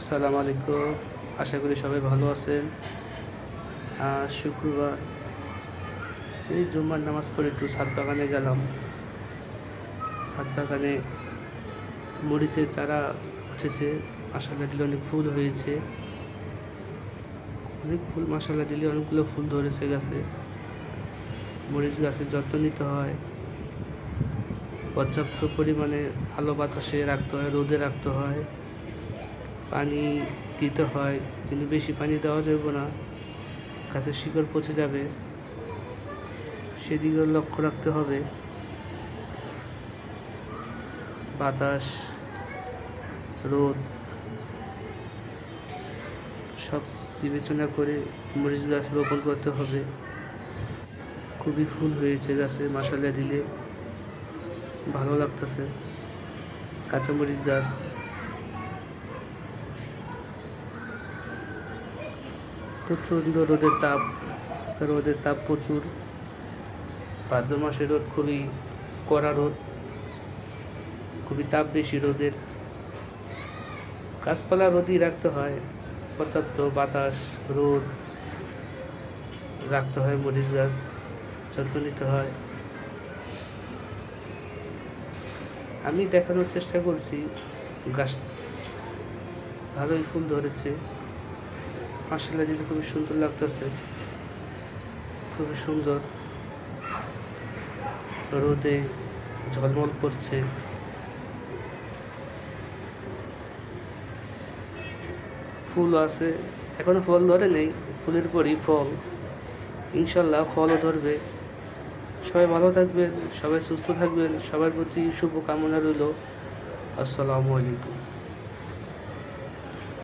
আসসালামু আলাইকুম। আশা করি সবাই ভালো আছেন। আজ শুক্রবার, সেই জুম্মার নামাজ পড়ে একটু ছাদ বাগানে গেলাম। ছাদ বাগানে মরিচের চারা উঠেছে, মাশাআল্লাহ দিলে অনেক ফুল হয়েছে। অনেক ফুল মাশাআল্লাহ দিলে অনেকগুলো ফুল ধরেছে গাছে। মরিচ গাছের যত্ন নিতে হয়, পর্যাপ্ত পরিমাণে আলো বাতাসে রাখতে হয়, রোদে রাখতে হয়, পানি দিতে হয়, কিন্তু বেশি পানি দেওয়া যাবে না, গাছের শিকড় পচে যাবে, সেদিকেও লক্ষ্য রাখতে হবে। বাতাস, রোদ সব বিবেচনা করে মরিচ গাছ রোপণ করতে হবে। খুবই ফুল হয়েছে গাছে, মাশাআল্লাহ দিলে ভালো লাগতেছে। কাঁচামরিচ গাছ, প্রচণ্ড রোদের তাপ, আজকে রোদের তাপ প্রচুর। ভাদ্র মাসে রোদ খুবই কড়া রোদ, খুবই তাপ বেশি রোদের। গাছপালা রোদই রাখতে হয়, পর্যাপ্ত বাতাস, রোদ রাখতে হয়। মরিচ গাছ যত্ন নিতে হয়। আমি দেখানোর চেষ্টা করছি, গাছ ভালোই ফুল ধরেছে, মাশাআল্লাহ দিলে খুবই সুন্দর লাগতেছে, খুবই সুন্দর। রোদে ঝলমল করছে। ফুল আছে, এখনো ফল ধরে নেই, ফুলের পরই ফল, ইনশাল্লাহ ফলও ধরবে। সবাই ভালো থাকবেন, সবাই সুস্থ থাকবেন, সবার প্রতি শুভ কামনা রইল। আসসালামু আলাইকুম।